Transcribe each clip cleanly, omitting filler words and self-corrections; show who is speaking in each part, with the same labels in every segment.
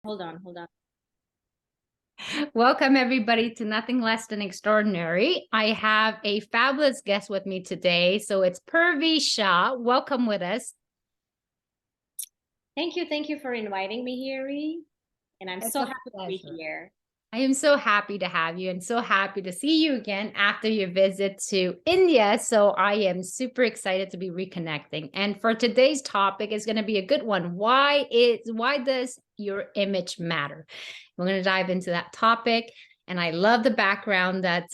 Speaker 1: Hold on, hold on.
Speaker 2: Welcome, everybody, to Nothing Less Than Extraordinary. I have a fabulous guest with me today. So it's Purvi Shah. Welcome with us.
Speaker 1: Thank you for inviting me here, Ree. And I'm
Speaker 2: It's
Speaker 1: so
Speaker 2: a
Speaker 1: happy to be
Speaker 2: pleasure.
Speaker 1: here.
Speaker 2: I am so happy to have you and so happy to see you again after your visit to India. So I am super excited to be reconnecting. And for today's topic is going to be a good one. Why does your image matter? We're going to dive into that topic. And I love the background that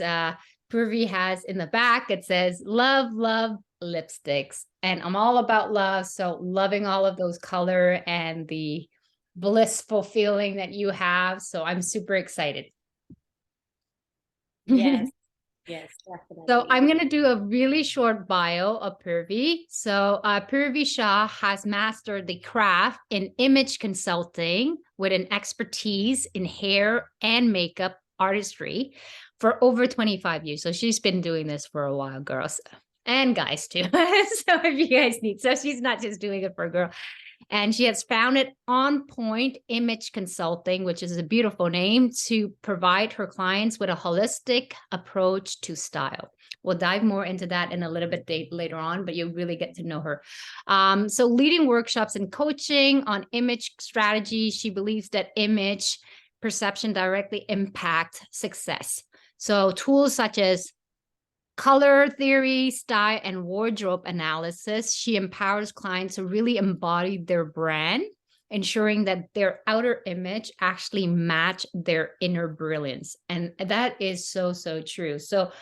Speaker 2: Purvi has in the back. It says, love, love lipsticks. And I'm all about love. So loving all of those color and the blissful feeling that you have. So I'm super excited.
Speaker 1: Yes, yes,
Speaker 2: So
Speaker 1: definitely.
Speaker 2: I'm going to do a really short bio of Purvi. So Purvi Shah has mastered the craft in image consulting with an expertise in hair and makeup artistry for over 25 years. So she's been doing this for a while, girls and guys too. So if you guys need, so she's not just doing it for a girl. And she has founded On Point Image Consulting, which is a beautiful name, to provide her clients with a holistic approach to style. We'll dive more into that in a little bit later on, but you'll really get to know her. So leading workshops and coaching on image strategy, she believes that image perception directly impact success. So tools such as color theory, style, and wardrobe analysis, she empowers clients to really embody their brand, ensuring that their outer image actually match their inner brilliance. And that is so, so true. So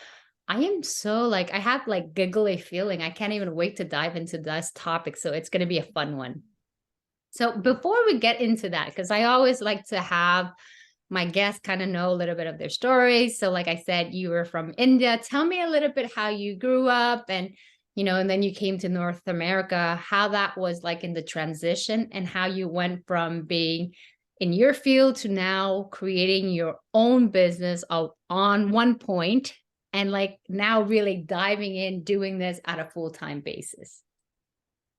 Speaker 2: I am so I have giggly feeling. I can't even wait to dive into this topic. So it's going to be a fun one. So before we get into that, because I always like to have my guests kind of know a little bit of their stories. So, like I said, you were from India. Tell me a little bit how you grew up and then you came to North America, how that was like in the transition and how you went from being in your field to now creating your own business on one point and like now really diving in, doing this at a full-time basis.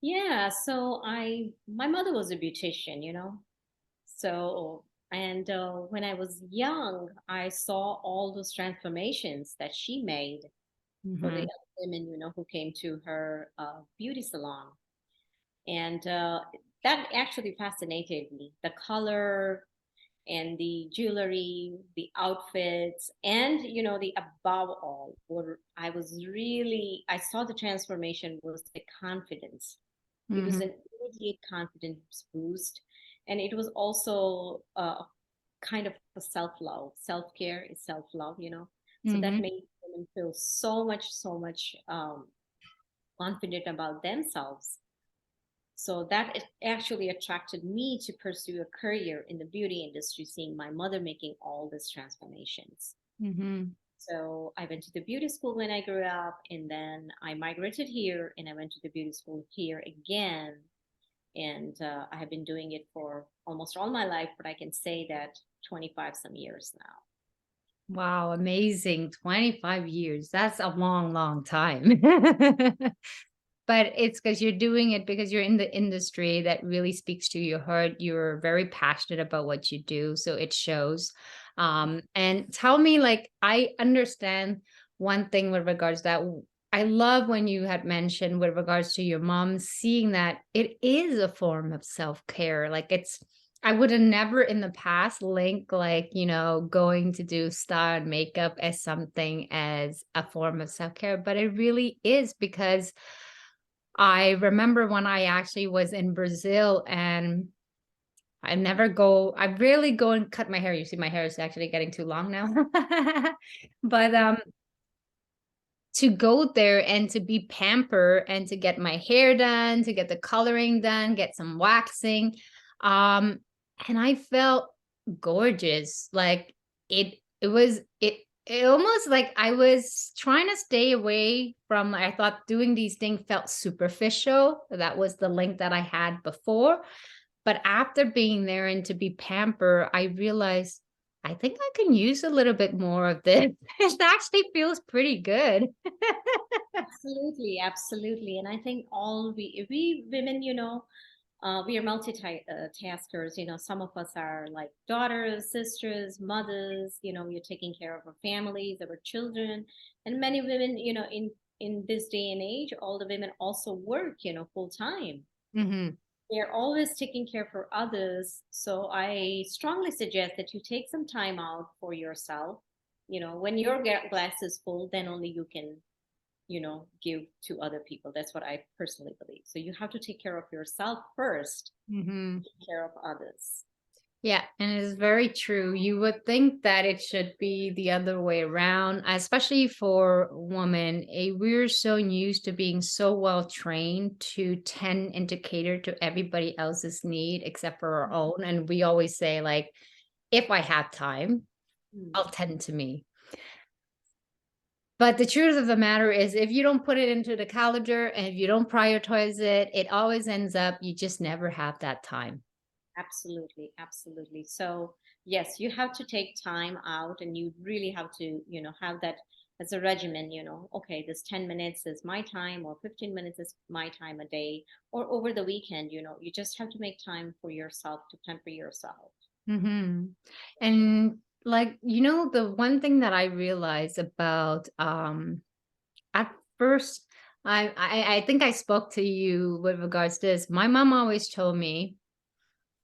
Speaker 1: Yeah, so my mother was a beautician. So, and when I was young, I saw all those transformations that she made for the
Speaker 2: Mm-hmm.
Speaker 1: women, who came to her beauty salon. And that actually fascinated me. The color and the jewelry, the outfits, and the above all, what I saw the transformation was the confidence. It was
Speaker 2: Mm-hmm.
Speaker 1: an immediate confidence boost, and it was also kind of a self-love. Self-care is self-love. So that
Speaker 2: Mm-hmm.
Speaker 1: made women feel so much confident about themselves. So that actually attracted me to pursue a career in the beauty industry, seeing my mother making all these transformations.
Speaker 2: Mm-hmm.
Speaker 1: So I went to the beauty school when I grew up, and then I migrated here and I went to the beauty school here again. And I have been doing it for almost all my life, but I can say that 25 some years now.
Speaker 2: Wow, amazing. 25 years. That's a long, long time. But it's because you're doing it because you're in the industry that really speaks to your heart. You're very passionate about what you do. So it shows. And tell me, like, I understand one thing with regards to that. I love when you had mentioned with regards to your mom, seeing that it is a form of self-care. Like I would have never in the past linked going to do style and makeup as something as a form of self-care, but it really is because I remember when I actually was in Brazil and I rarely go and cut my hair. You see, my hair is actually getting too long now. But to go there and to be pampered and to get my hair done, to get the coloring done, get some waxing. Um, and I felt gorgeous. Like it almost like I was trying to stay away from, I thought doing these things felt superficial. That was the link that I had before. But after being there and to be pampered, I realized I think I can use a little bit more of this. It actually feels pretty good.
Speaker 1: Absolutely, absolutely. And I think all we women, we are multitaskers. Some of us are like daughters, sisters, mothers. We're taking care of our families, our children, and many women, in this day and age, all the women also work, full time.
Speaker 2: Mm-hmm.
Speaker 1: They're always taking care for others. So I strongly suggest that you take some time out for yourself. When your glass is full, then only you can, give to other people. That's what I personally believe. So you have to take care of yourself first,
Speaker 2: Mm-hmm.
Speaker 1: take care of others.
Speaker 2: Yeah, and it is very true. You would think that it should be the other way around, especially for women. We're so used to being so well trained to tend and to cater to everybody else's need except for our own. And we always say, like, if I have time,
Speaker 1: Mm.
Speaker 2: I'll tend to me. But the truth of the matter is, if you don't put it into the calendar and if you don't prioritize it, it always ends up you just never have that time.
Speaker 1: Absolutely, absolutely. So yes, you have to take time out, and you really have to, have that as a regimen. Okay, this 10 minutes is my time, or 15 minutes is my time a day, or over the weekend. You just have to make time for yourself, to pamper yourself.
Speaker 2: Mm-hmm. And like, the one thing that I realized about at first, I think I spoke to you with regards to this. My mom always told me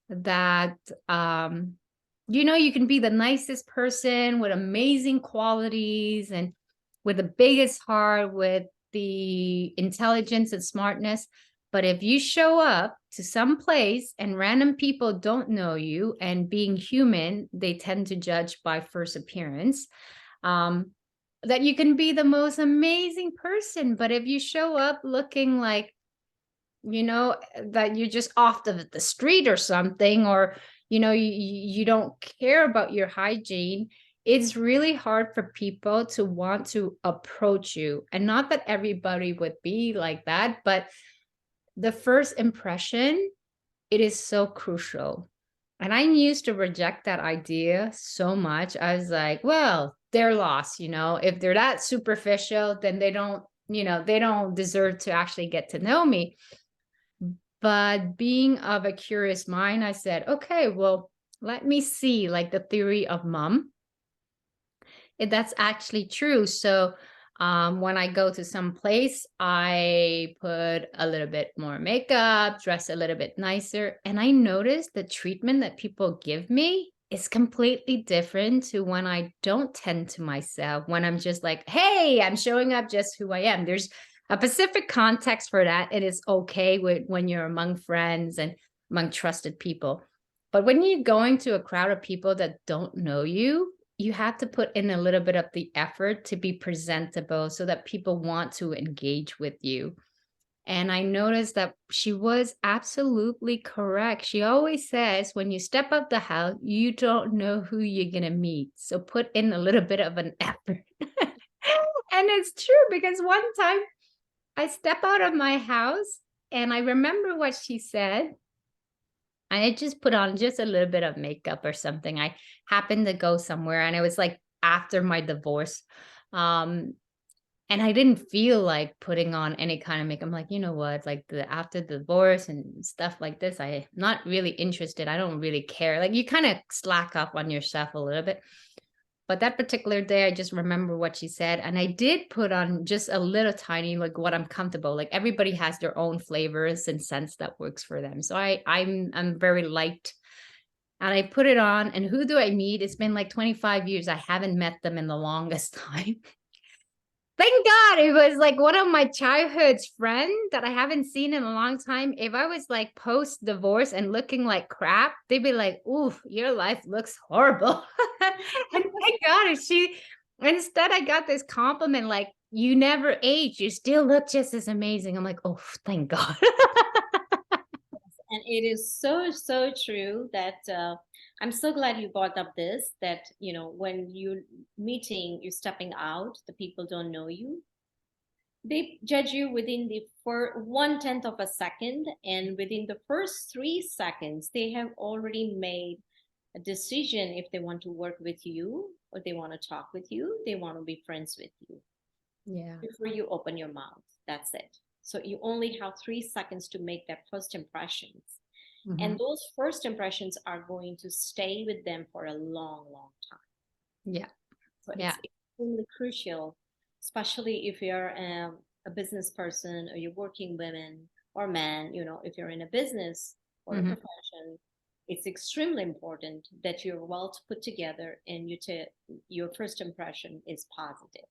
Speaker 2: that you can be the nicest person with amazing qualities and with the biggest heart, with the intelligence and smartness. But if you show up to some place and random people don't know you, and being human, they tend to judge by first appearance, um, that you can be the most amazing person. But if you show up looking like, that you're just off the street or something, or, you don't care about your hygiene, it's really hard for people to want to approach you. And not that everybody would be like that, but the first impression, it is so crucial. And I used to reject that idea so much. I was like, well, they're lost, if they're that superficial, then they don't deserve to actually get to know me. But being of a curious mind, I said, okay, well, let me see, like the theory of mom, if that's actually true. So when I go to some place, I put a little bit more makeup, dress a little bit nicer. And I noticed the treatment that people give me is completely different to when I don't tend to myself, when I'm just like, hey, I'm showing up just who I am. There's a specific context for that. It is okay when you're among friends and among trusted people. But when you're going to a crowd of people that don't know you, you have to put in a little bit of the effort to be presentable so that people want to engage with you. And I noticed that she was absolutely correct. She always says, when you step out the house, you don't know who you're going to meet. So put in a little bit of an effort. And it's true, because one time I step out of my house and I remember what she said. I just put on just a little bit of makeup or something. I happened to go somewhere and it was like after my divorce. Um, and I didn't feel like putting on any kind of makeup. I'm like, you know what? Like after the divorce and stuff like this, I'm not really interested. I don't really care. Like you kind of slack up on yourself a little bit. But that particular day, I just remember what she said. And I did put on just a little tiny, like what I'm comfortable. Like everybody has their own flavors and scents that works for them. So I'm very light. And I put it on. And who do I meet? It's been like 25 years. I haven't met them in the longest time. Thank God it was like one of my childhood's friend that I haven't seen in a long time. If I was like post divorce and looking like crap, they'd be like, "Ooh, your life looks horrible." And thank God instead I got this compliment like, "You never age. You still look just as amazing." I'm like, "Oh, thank God."
Speaker 1: And it is so, so true that I'm so glad you brought up this, that, when you're stepping out, the people don't know you. They judge you within the 1/10 of a second. And within the first 3 seconds, they have already made a decision if they want to work with you, or they want to talk with you, they want to be friends with you.
Speaker 2: Yeah.
Speaker 1: Before you open your mouth, that's it. So you only have 3 seconds to make that first impressions. And
Speaker 2: Mhm.
Speaker 1: those first impressions are going to stay with them for a long, long time.
Speaker 2: Yeah.
Speaker 1: So
Speaker 2: Yeah.
Speaker 1: it's extremely crucial, especially if you're a business person or you're working women or men, if you're in a business or a
Speaker 2: Mhm.
Speaker 1: profession, it's extremely important that you're well put together and your first impression is positive.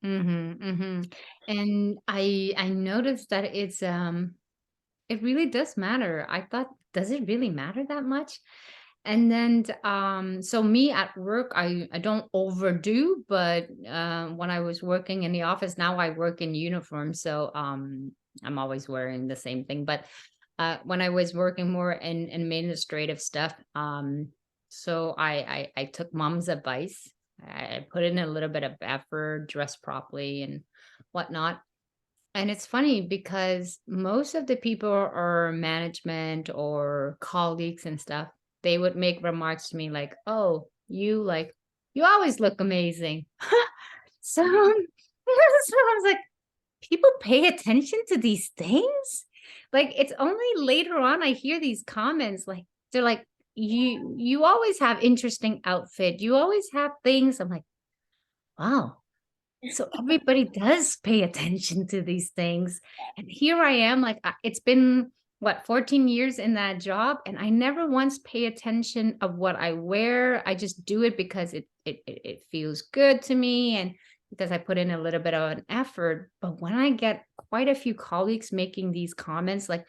Speaker 2: Mhm. Mhm. And I noticed that it really does matter. I thought, does it really matter that much? And then so me at work, I don't overdo, but when I was working in the office, now I work in uniform, so I'm always wearing the same thing. But when I was working more in administrative stuff, so I took mom's advice. I put in a little bit of effort, dress properly and whatnot. And it's funny because most of the people or management or colleagues and stuff, they would make remarks to me like, "Oh, you always look amazing." So, so I was like, people pay attention to these things? Like it's only later on I hear these comments like they're like, you always have interesting outfit. You always have things. I'm like, wow, so everybody does pay attention to these things. And here I am, like it's been what 14 years in that job, and I never once pay attention of what I wear. I just do it because it feels good to me and because I put in a little bit of an effort. But when I get quite a few colleagues making these comments, like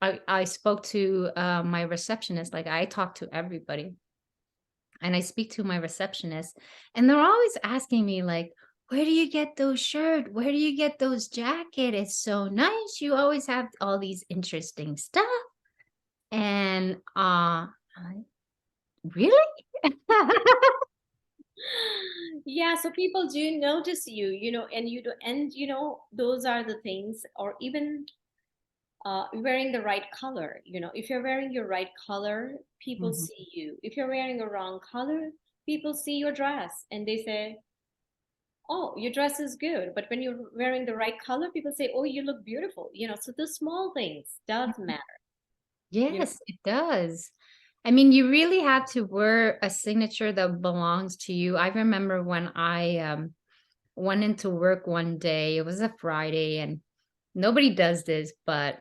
Speaker 2: I spoke to my receptionist, like I talk to everybody and I speak to my receptionist, and they're always asking me like, "Where do you get those shirt? Where do you get those jacket? It's so nice. You always have all these interesting stuff." And really?
Speaker 1: Yeah, so people do notice you, and those are the things, or even wearing the right color. If you're wearing your right color, people
Speaker 2: Mhm.
Speaker 1: see you. If you're wearing a wrong color, people see your dress and they say, "Oh, your dress is good." But when you're wearing the right color, people say, "Oh, you look beautiful." So the small things does matter. You know,
Speaker 2: Yes, it does. I mean, you really have to wear a signature that belongs to you. I remember when I went into work one day, it was a Friday, and nobody does this, but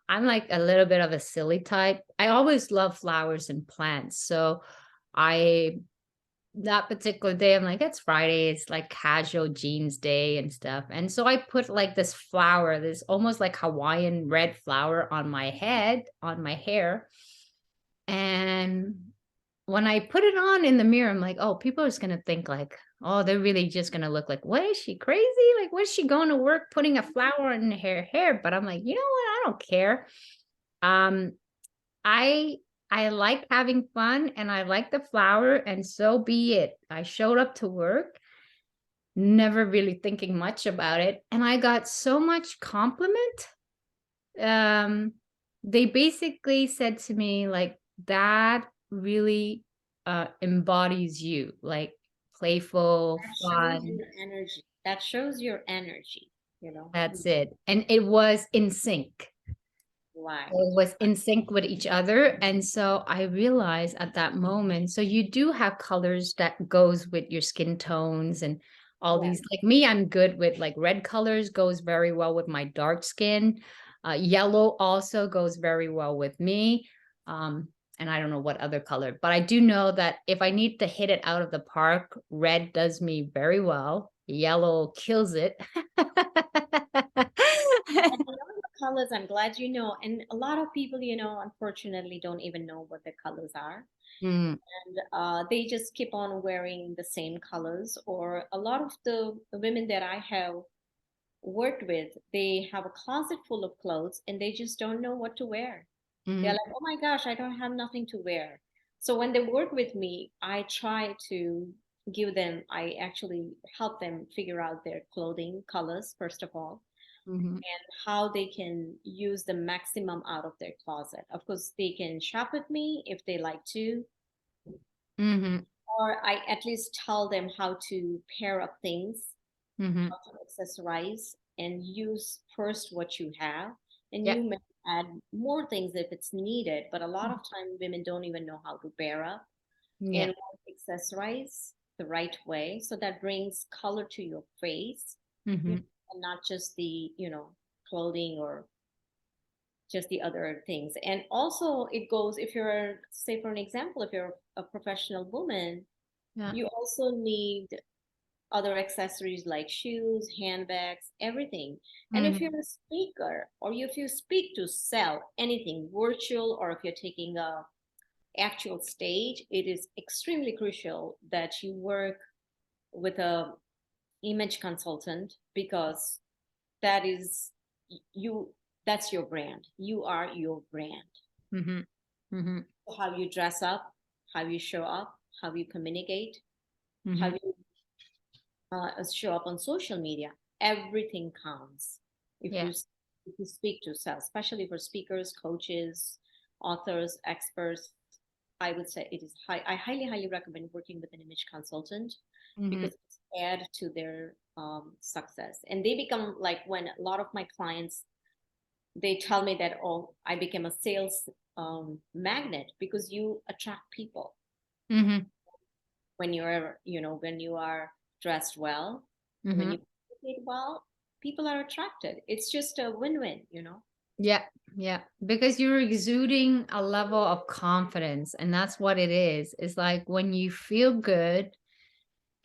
Speaker 2: I'm like a little bit of a silly type. I always love flowers and plants. So I that particular day, I'm like, it's Friday, it's like casual jeans day and stuff. And so I put like this flower, this almost like Hawaiian red flower on my head, on my hair. And when I put it on in the mirror, I'm like, oh, people are just gonna think like, oh, they're really just gonna look like, what is she crazy? Like, what's she going to work putting a flower in her hair? But I'm like, you know what? I don't care. Um, I I like having fun and I like the flower, and so be it. I showed up to work, never really thinking much about it, and I got so much compliment. Um, they basically said to me like that really embodies you, like playful,
Speaker 1: that shows
Speaker 2: fun.
Speaker 1: your energy. That shows your energy,
Speaker 2: That's it. And it was in sync.
Speaker 1: Right.
Speaker 2: It was in sync with each other. And so I realized at that moment, so you do have colors that goes with your skin tones and all
Speaker 1: Yeah.
Speaker 2: these. Like me, I'm good with like red colors, goes very well with my dark skin. Yellow also goes very well with me. Um, and I don't know what other color, but I do know that if I need to hit it out of the park, red does me very well. Yellow kills it.
Speaker 1: And a lot of the colors, I'm glad you know. And a lot of people, unfortunately don't even know what the colors are.
Speaker 2: Mm,
Speaker 1: And they just keep on wearing the same colors. Or a lot of the women that I have worked with, they have a closet full of clothes and they just don't know what to wear. They're
Speaker 2: mm,
Speaker 1: like, "Oh my gosh, I don't have nothing to wear." So when they work with me, I try to I actually help them figure out their clothing colors, first of all,
Speaker 2: mhm.
Speaker 1: how they can use the maximum out of their closet. Of course, they can shop with me if they like to,
Speaker 2: Mhm,
Speaker 1: or I at least tell them how to pair up things,
Speaker 2: mhm.
Speaker 1: how to accessorize, and use first what you have, and
Speaker 2: Yep.
Speaker 1: add more things if it's needed. But a lot of time women don't even know how to pair up
Speaker 2: Yeah.
Speaker 1: and accessorize the right way. So that brings color to your face,
Speaker 2: Mm-hmm.
Speaker 1: and not just the, clothing or just the other things. And also it goes, if you're, say for an example, if you're a professional woman,
Speaker 2: Yeah.
Speaker 1: you also need other accessories like shoes, handbags, everything. And if
Speaker 2: Mm-hmm.
Speaker 1: you're a speaker, or if you speak to sell anything virtual, or if you're taking a actual stage, it is extremely crucial that you work with a image consultant, because that is you, that's your brand. You are your brand.
Speaker 2: Mm-hmm. Mm-hmm.
Speaker 1: How you dress up, how you show up, how you communicate, how
Speaker 2: Mm-hmm.
Speaker 1: you show up on social media, everything counts. If
Speaker 2: Yeah.
Speaker 1: you if you speak to sales, especially for speakers, coaches, authors, experts, I would say it is high. I highly recommend working with an image consultant,
Speaker 2: Mm-hmm.
Speaker 1: because it's add to their success, and they become like, when a lot of my clients, they tell me that, oh, I became a sales magnet, because you attract people
Speaker 2: Mm-hmm.
Speaker 1: when you're, when you are dressed well, when
Speaker 2: Mm-hmm.
Speaker 1: you communicate well, people are attracted. It's just a win-win.
Speaker 2: Yeah, yeah, because you're exuding a level of confidence, and that's what it is. It's like when you feel good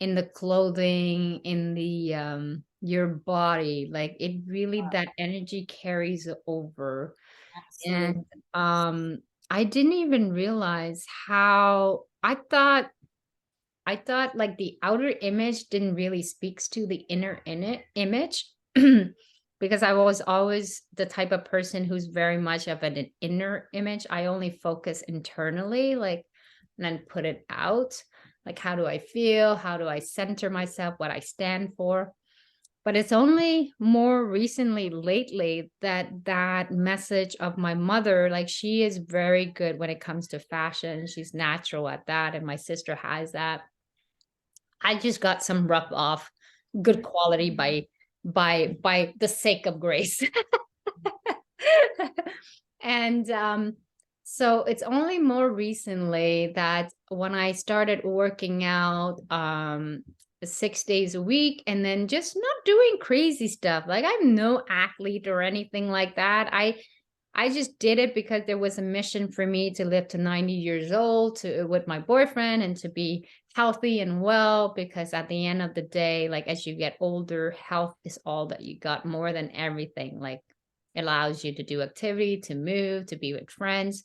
Speaker 2: in the clothing, in the your body, like it really, that energy carries over.
Speaker 1: Absolutely.
Speaker 2: And I didn't even realize how I thought like the outer image didn't really speaks to the inner in it image because I was always the type of person who's very much of an inner image. I only focus internally, like, and then put it out. Like, how do I feel? How do I center myself? What I stand for? But it's only more recently, lately, that that message of my mother, like she is very good when it comes to fashion. She's natural at that, and my sister has that. I just got some rough off good quality by the sake of grace. And so it's only more recently that when I started working out 6 days a week, and then just not doing crazy stuff. Like, I'm no athlete or anything like that. I just did it because there was a mission for me to live to 90 years old to with my boyfriend, and to be healthy and well, because at the end of the day, like as you get older, health is all that you got, more than everything. Like, it allows you to do activity, to move, to be with friends.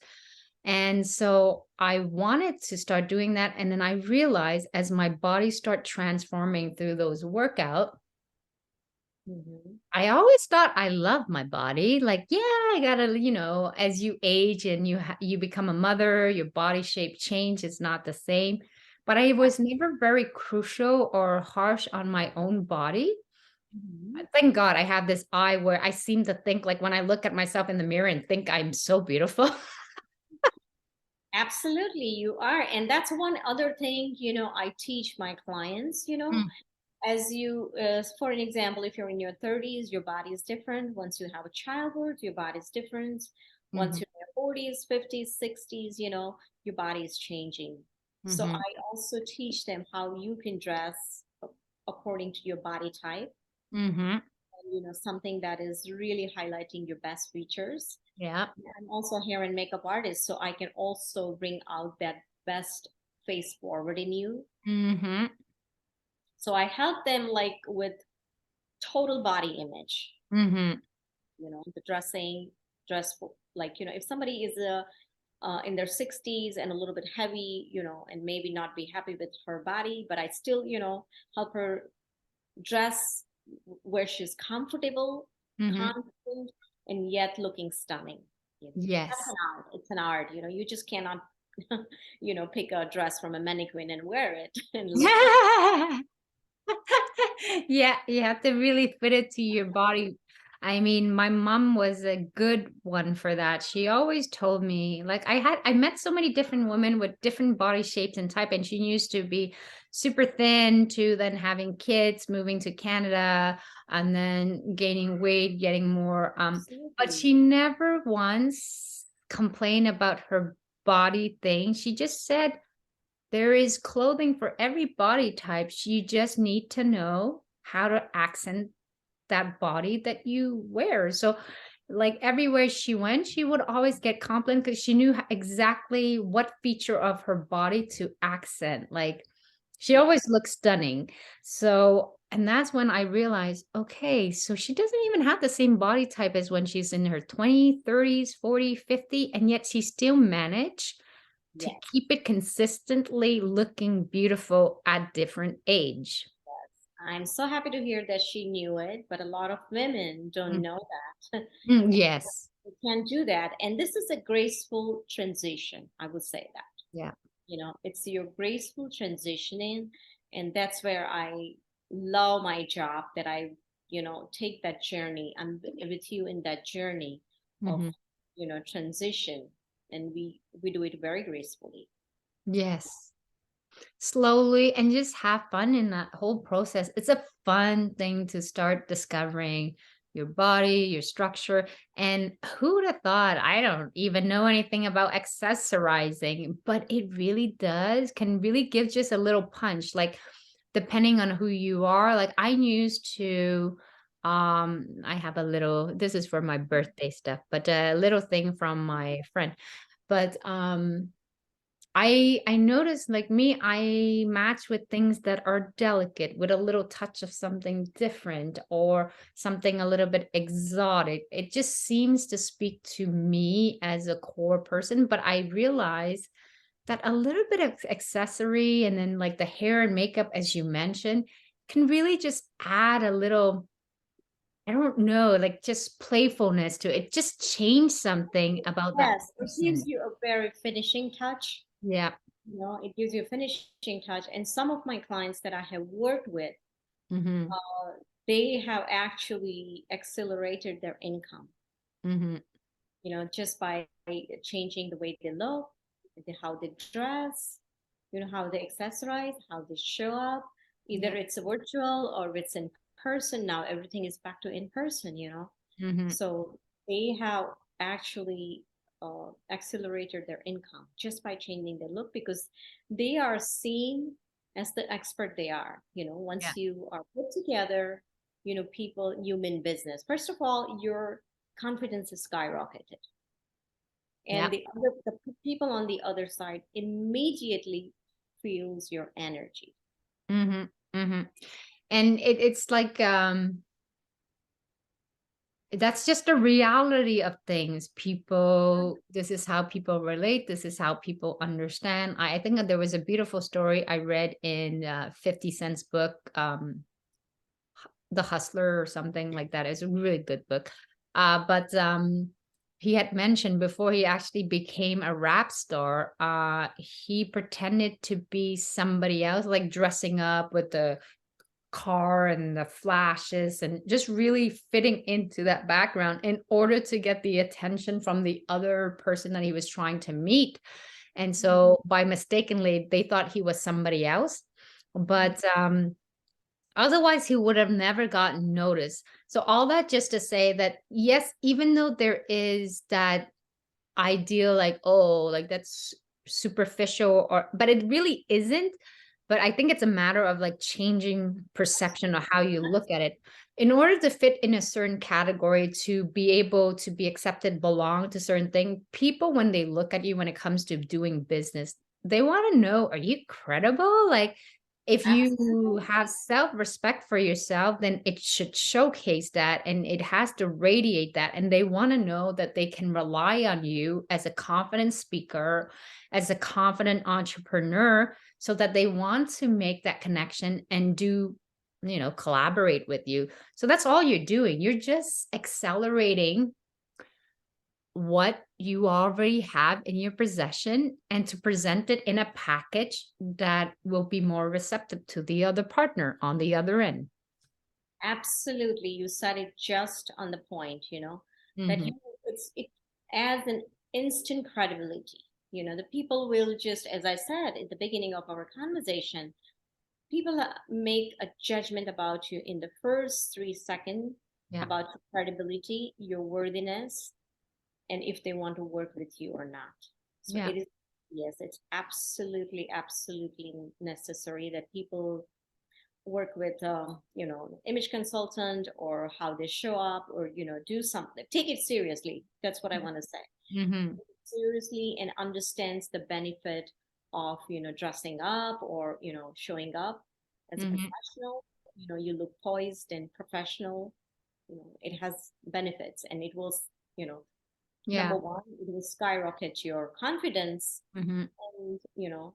Speaker 2: And so I wanted to start doing that, and then I realized as my body start transforming through those workouts,
Speaker 1: Mhm.
Speaker 2: I always thought I love my body. Like, yeah, I gotta, as you age and you become a mother, your body shape change is not the same. But I was never very crucial or harsh on my own body.
Speaker 1: Mhm.
Speaker 2: Thank God I have this eye where I seem to think, like, when I look at myself in the mirror and think I'm so beautiful.
Speaker 1: Absolutely, you are. And that's one other thing, I teach my clients,
Speaker 2: Mm,
Speaker 1: as you, for an example, if you're in your 30s, your body is different. Once you have a childbirth, your body is different. Once
Speaker 2: mhm,
Speaker 1: you're in your 40s, 50s, 60s, your body is changing. So
Speaker 2: mhm,
Speaker 1: I also teach them how you can dress according to your body type,
Speaker 2: mhm.
Speaker 1: and, something that is really highlighting your best features.
Speaker 2: Yeah.
Speaker 1: I'm also a hair and makeup artist, so I can also bring out that best face forward in you.
Speaker 2: Mhm,
Speaker 1: So I help them like with total body image,
Speaker 2: mhm,
Speaker 1: the dressing, like, if somebody is in their 60s and a little bit heavy, and maybe not be happy with her body, but I still, help her dress where she's comfortable,
Speaker 2: mhm.
Speaker 1: confident, and yet looking stunning. That's an
Speaker 2: Yes.
Speaker 1: art. It's an art. You just cannot, pick a dress from a mannequin and wear it and look.
Speaker 2: Yeah, you have to really fit it to your body. I mean, my mom was a good one for that. She always told me, like, I met so many different women with different body shapes and type, and she used to be super thin to then having kids, moving to Canada, and then gaining weight, getting more. But
Speaker 1: Absolutely.
Speaker 2: she never once complained about her body thing. She just said there is clothing for every body type. You just need to know how to accent that body that you wear. So, like everywhere she went, she would always get compliment because she knew exactly what feature of her body to accent. Like she
Speaker 1: Yes.
Speaker 2: always looked stunning. So, and that's when I realized, okay, so she doesn't even have the same body type as when she's in her 20s, 30s, 40, 50, and yet she still managed to
Speaker 1: Yes.
Speaker 2: keep it consistently looking beautiful at different age.
Speaker 1: I'm so happy to hear that she knew it, but a lot of women don't
Speaker 2: Mm,
Speaker 1: know that. And
Speaker 2: yes.
Speaker 1: they can't do that. And this is a graceful transition, I would say that.
Speaker 2: Yeah.
Speaker 1: It's your graceful transitioning. And that's where I love my job, that I, take that journey. I'm with you in that journey of,
Speaker 2: Mhm.
Speaker 1: transition. And we do it very gracefully.
Speaker 2: Yes. Slowly and just have fun in that whole process. It's a fun thing to start discovering your body, your structure. And who would have thought? I don't even know anything about accessorizing, but it really does, can really give just a little punch. Like, depending on who you are, like I used to, I have a little, this is for my birthday stuff, but a little thing from my friend. But I noticed, like me, I match with things that are delicate with a little touch of something different or something a little bit exotic. It just seems to speak to me as a core person, but I realize that a little bit of accessory and then like the hair and makeup, as you mentioned, can really just add a little, I don't know, like just playfulness to it. Just change something about that
Speaker 1: Yes, it gives
Speaker 2: person.
Speaker 1: you a very finishing touch.
Speaker 2: Yeah.
Speaker 1: It gives you a finishing touch. And some of my clients that I have worked with,
Speaker 2: Hmm.
Speaker 1: uh, they have actually accelerated their income,
Speaker 2: Hmm.
Speaker 1: just by changing the way they look, how they dress, how they accessorize, how they show up. Either
Speaker 2: Yeah.
Speaker 1: it's a virtual or it's in person. Now everything is back to in person.
Speaker 2: Mhm.
Speaker 1: So they have actually accelerated their income just by changing their look, because they are seen as the expert they are.
Speaker 2: Yeah.
Speaker 1: Once you are put together, people, human business. First of all, your confidence is skyrocketed.
Speaker 2: Yeah.
Speaker 1: And the people on the other side immediately feels your energy.
Speaker 2: Mhm. Mhm. And it's like, that's just the reality of things. People, this is how people relate. This is how people understand. I think that there was a beautiful story I read in 50 Cent's book, The Hustler or something like that. It's a really good book. But he had mentioned before he actually became a rap star, he pretended to be somebody else, like dressing up with the car and the flashes and just really fitting into that background in order to get the attention from the other person that he was trying to meet. And so by mistakenly, they thought he was somebody else. But otherwise, he would have never gotten noticed. So all that just to say that, yes, even though there is that ideal, like, oh, like that's superficial, or but it really isn't. But I think it's a matter of like changing perception of how you look at it. In order to fit in a certain category, to be able to be accepted, belong to certain thing, people, when they look at you when it comes to doing business, they want to know, are you credible? Like, if you have
Speaker 1: Absolutely.
Speaker 2: self-respect for yourself, then it should showcase that and it has to radiate that. And they want to know that they can rely on you as a confident speaker, as a confident entrepreneur, so that they want to make that connection and do, collaborate with you. So that's all you're doing. You're just accelerating what you already have in your possession and to present it in a package that will be more receptive to the other partner on the other end.
Speaker 1: Absolutely. You said it just on the point, that
Speaker 2: Hmm.
Speaker 1: it adds an instant credibility. The people will just, as I said at the beginning of our conversation, people make a judgment about you in the first 3 seconds
Speaker 2: Yeah.
Speaker 1: about your credibility, your worthiness, and if they want to work with you or not. So
Speaker 2: Yeah.
Speaker 1: it is, yes, it's absolutely, absolutely necessary that people work with, image consultant, or how they show up, or, do something, take it seriously. That's what I want to say.
Speaker 2: Hmm.
Speaker 1: Seriously, and understands the benefit of, dressing up, or, showing up as a
Speaker 2: Hmm.
Speaker 1: professional. You look poised and professional. It has benefits, and it will, you know,
Speaker 2: Yeah.
Speaker 1: number one, it will skyrocket your confidence,
Speaker 2: Hmm.
Speaker 1: and,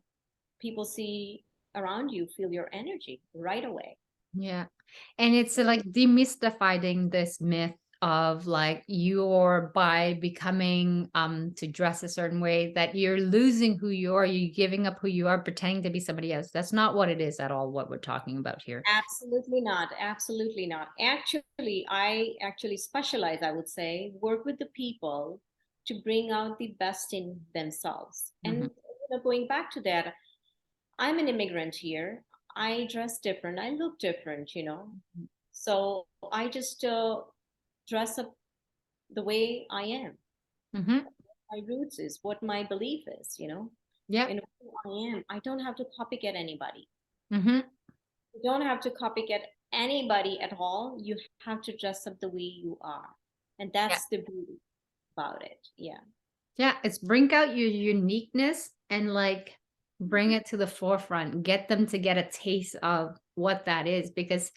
Speaker 1: people see around you, feel your energy right away.
Speaker 2: Yeah. And it's like demystifying this myth of like you're by becoming to dress a certain way that you're losing who you are, you're giving up who you are, pretending to be somebody else. That's not what it is at all, what we're talking about here.
Speaker 1: Absolutely not. Absolutely not. Actually, I actually specialize, I would say, work with the people to bring out the best in themselves. And,
Speaker 2: Hmm.
Speaker 1: going back to that, I'm an immigrant here. I dress different. I look different, So I just dress up the way I am.
Speaker 2: Hmm.
Speaker 1: My roots is what my belief is,
Speaker 2: Yep.
Speaker 1: and who I am. I don't have to copycat anybody.
Speaker 2: Hmm.
Speaker 1: You don't have to copycat anybody at all. You have to dress up the way you are. And
Speaker 2: Yeah.
Speaker 1: that's the beauty about it. Yeah.
Speaker 2: Yeah. It's bring out your uniqueness and like bring it to the forefront, get them to get a taste of what that is. Because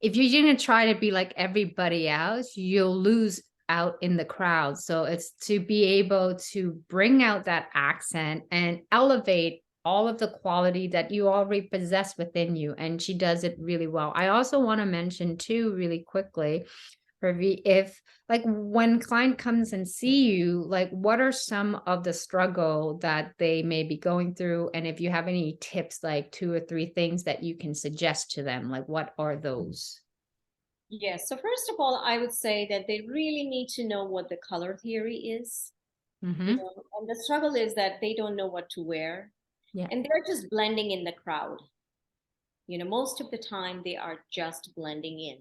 Speaker 2: if you're gonna try to be like everybody else, you'll lose out in the crowd. So it's to be able to bring out that accent and elevate all of the quality that you already possess within you. And she does it really well. I also want to mention too, really quickly, Ravi, if like when client comes and see you, like what are some of the struggle that they may be going through? And if you have any tips, like 2 or 3 things that you can suggest to them, like what are those?
Speaker 1: Yes. So first of all, I would say that they really need to know what the color theory is.
Speaker 2: Mm-hmm.
Speaker 1: And the struggle is that they don't know what to wear,
Speaker 2: Yeah.
Speaker 1: and they're just blending in the crowd. Most of the time they are just blending in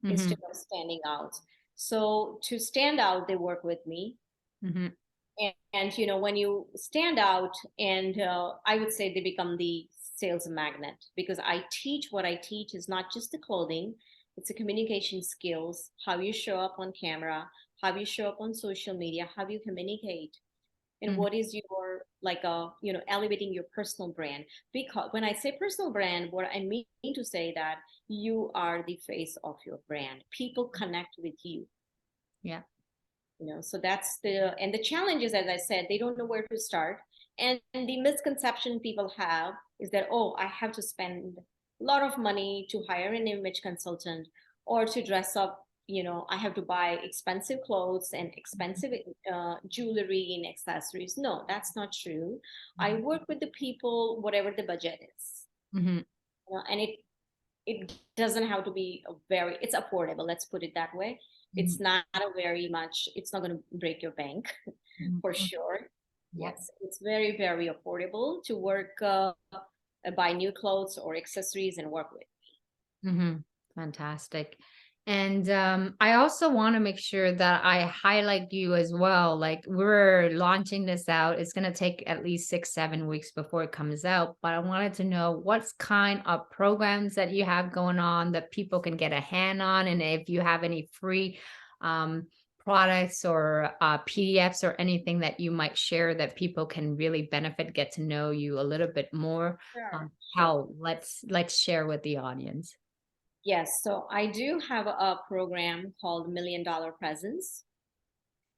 Speaker 2: Mm-hmm.
Speaker 1: instead of standing out. So to stand out, they work with me.
Speaker 2: Mm-hmm.
Speaker 1: And when you stand out, and I would say they become the sales magnet, because I teach, what I teach is not just the clothing, it's the communication skills, how you show up on camera, how you show up on social media, how you communicate, and
Speaker 2: Mm-hmm.
Speaker 1: what is your, like, elevating your personal brand. Because when I say personal brand, what I mean to say that you are the face of your brand. People connect with you.
Speaker 2: Yeah.
Speaker 1: So that's the challenge is, as I said, they don't know where to start. And the misconception people have is that, oh, I have to spend a lot of money to hire an image consultant, or to dress up, I have to buy expensive clothes and expensive jewelry and accessories. No, that's not true. I work with the people whatever the budget is.
Speaker 2: Mm-hmm.
Speaker 1: And it doesn't have to be it's affordable, let's put it that way.
Speaker 2: Mm-hmm.
Speaker 1: It's not a very much, it's not going to break your bank for
Speaker 2: Mm-hmm.
Speaker 1: sure.
Speaker 2: Yeah.
Speaker 1: Yes, it's very, very affordable to work, buy new clothes or accessories and work with.
Speaker 2: Mm-hmm. Fantastic. And I also want to make sure that I highlight you as well. Like we're launching this out. It's going to take at least 6, 7 weeks before it comes out. But I wanted to know what's kind of programs that you have going on that people can get a hand on. And if you have any free um, products or PDFs or anything that you might share that people can really benefit, get to know you a little bit more.
Speaker 1: Sure, sure.
Speaker 2: How let's share with the audience.
Speaker 1: Yes, so I do have a program called $1 Million Presence.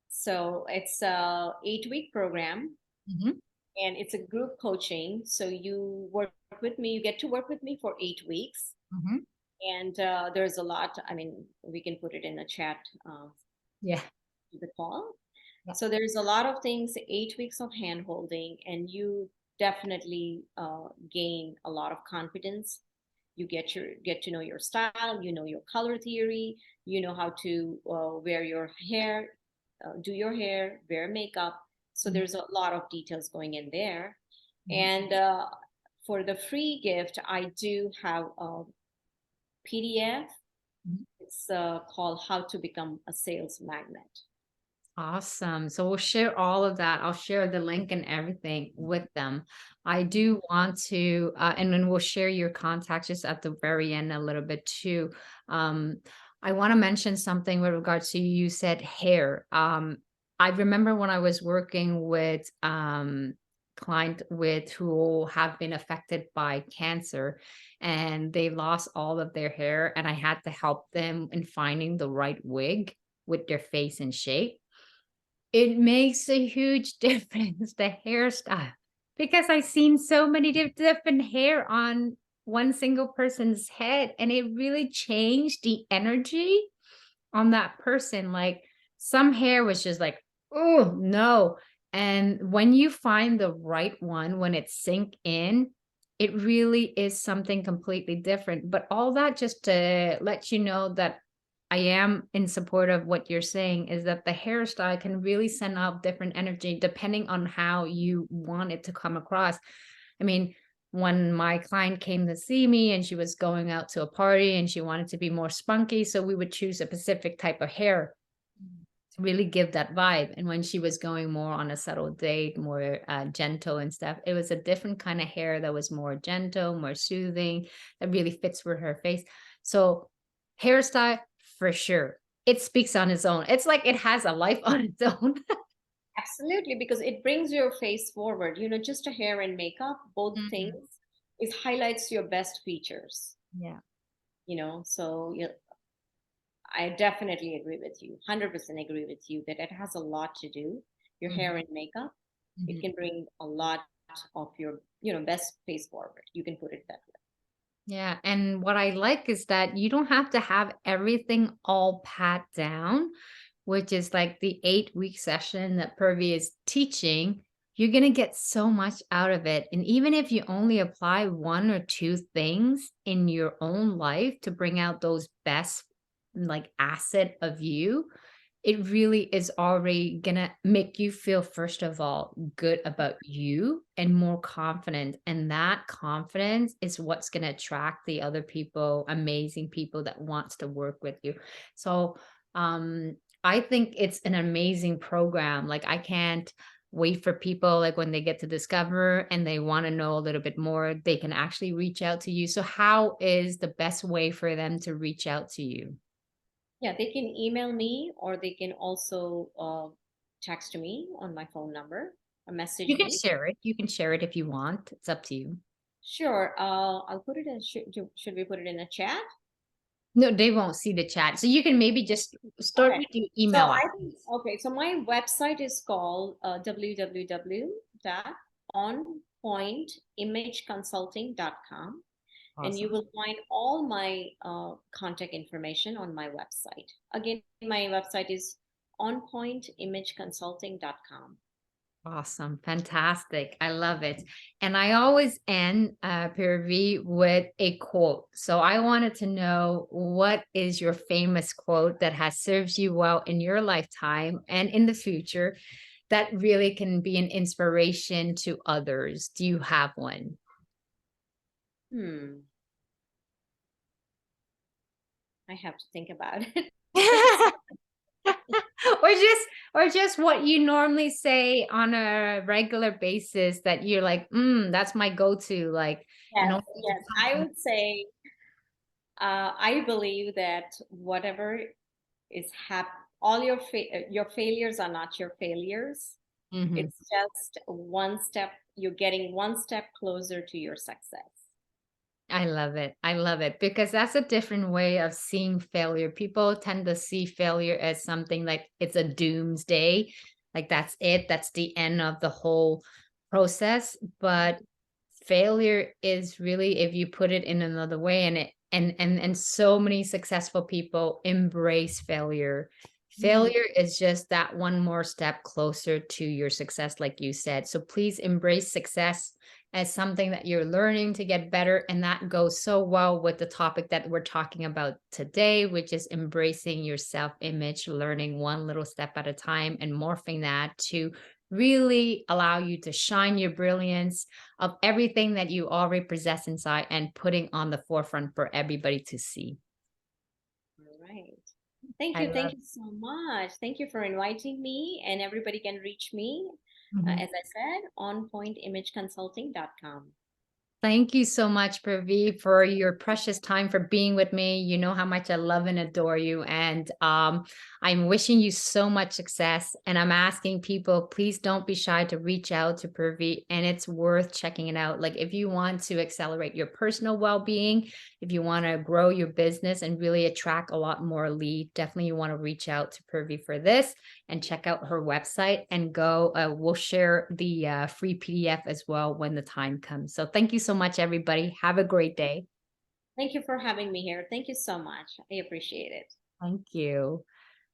Speaker 1: So it's a 8-week program,
Speaker 2: Mhm,
Speaker 1: and it's a group coaching. So you work with me, you get to work with me for 8 weeks.
Speaker 2: mhm.
Speaker 1: And there's a lot, I mean, we can put it in the chat,
Speaker 2: Yeah,
Speaker 1: the call.
Speaker 2: yeah.
Speaker 1: So there's a lot of things, 8 weeks of hand holding, and you definitely gain a lot of confidence. You get to know your style, you know your color theory, you know how to wear your hair, do your hair, wear makeup. So
Speaker 2: Mhm.
Speaker 1: there's a lot of details going in there.
Speaker 2: Mhm.
Speaker 1: And for the free gift, I do have a PDF.
Speaker 2: Mhm.
Speaker 1: It's called How to Become a Sales Magnet.
Speaker 2: Awesome. So we'll share all of that. I'll share the link and everything with them. I do want to, and then we'll share your contacts just at the very end a little bit too. Um, I want to mention something with regards to you said hair. I remember when I was working with client with who have been affected by cancer and they lost all of their hair, and I had to help them in finding the right wig with their face and shape. It makes a huge difference, the hairstyle, because I've seen so many different hair on one single person's head, and it really changed the energy on that person. Like, some hair was just like, "Oh, no." And when you find the right one, when it sink in, it really is something completely different. But all that just to let you know that I am in support of what you're saying, is that the hairstyle can really send out different energy depending on how you want it to come across. I mean, when my client came to see me and she was going out to a party and she wanted to be more spunky, so we would choose a specific type of hair to really give that vibe. And when she was going more on a subtle date, more gentle and stuff, it was a different kind of hair that was more gentle, more soothing, that really fits with her face. So hairstyle, for sure, it speaks on its own. It's like it has a life on its own.
Speaker 1: Absolutely, because it brings your face forward. Just a hair and makeup, both
Speaker 2: Mhm.
Speaker 1: things, it highlights your best features.
Speaker 2: Yeah.
Speaker 1: So I definitely agree with you, 100% agree with you that it has a lot to do. Your hair
Speaker 2: Mhm.
Speaker 1: and makeup, it
Speaker 2: Mhm.
Speaker 1: can bring a lot of your, best face forward. You can put it that way.
Speaker 2: Yeah, and what I like is that you don't have to have everything all pat down, which is like the 8-week session that Purvi is teaching. You're going to get so much out of it. And even if you only apply one or two things in your own life to bring out those best like asset of you, it really is already gonna make you feel, first of all, good about you and more confident. And that confidence is what's gonna attract the other people, amazing people that wants to work with you. So I think it's an amazing program. Like, I can't wait for people, like when they get to discover and they want to know a little bit more, they can actually reach out to you. So how is the best way for them to reach out to you?
Speaker 1: Yeah, they can email me or they can also text me on my phone number or
Speaker 2: You
Speaker 1: message
Speaker 2: can
Speaker 1: me.
Speaker 2: share it. You can share it if you want. It's up to you.
Speaker 1: Sure. I'll put it in. Should we put it in a chat?
Speaker 2: No, they won't see the chat. So you can maybe just start
Speaker 1: Okay.
Speaker 2: with your
Speaker 1: So
Speaker 2: email
Speaker 1: I think,
Speaker 2: address.
Speaker 1: okay. So my website is called www.onpointimageconsulting.com, and you
Speaker 2: Awesome.
Speaker 1: will find all my contact information on my website. Again, my website is onpointimageconsulting.com.
Speaker 2: Awesome. Fantastic. I love it. And I always end Purvi with a quote. So I wanted to know, what is your famous quote that has served you well in your lifetime and in the future that really can be an inspiration to others? Do you have one?
Speaker 1: Hmm. I have to think about it.
Speaker 2: or just what you normally say on a regular basis that you're like, that's my go-to, like, in
Speaker 1: Yes,
Speaker 2: order to
Speaker 1: yes. I
Speaker 2: compliment.
Speaker 1: would say I believe that whatever is all your failures are not your failures.
Speaker 2: Mhm.
Speaker 1: It's just one step. You're getting one step closer to your success.
Speaker 2: I love it. I love it because that's a different way of seeing failure. People tend to see failure as something like it's a doomsday, like that's it, that's the end of the whole process. But failure is really, if you put it in another way, and it and so many successful people embrace failure.
Speaker 1: Mhm.
Speaker 2: Failure is just that one more step closer to your success, like you said. So please embrace success as something that you're learning to get better. And that goes so well with the topic that we're talking about today, which is embracing your self-image, learning one little step at a time and morphing that to really allow you to shine your brilliance of everything that you already possess inside and putting on the forefront for everybody to see.
Speaker 1: All right. Thank
Speaker 2: I
Speaker 1: you.
Speaker 2: love
Speaker 1: Thank you so much. Thank you for inviting me, and everybody can reach me,
Speaker 2: Mhm.
Speaker 1: as I said, onpointimageconsulting.com.
Speaker 2: Thank you so much, Pravi, for your precious time, for being with me. You know how much I love and adore you. And I'm wishing you so much success. And I'm asking people, please don't be shy to reach out to Pravi. And it's worth checking it out. Like if you want to accelerate your personal well-being, if you want to grow your business and really attract a lot more lead, definitely you want to reach out to Pravi for this and check out her website and go. We'll share the free PDF as well when the time comes. So thank you so much, everybody. Have a great day.
Speaker 1: Thank you for having me here. Thank you so much. I appreciate it.
Speaker 2: Thank you.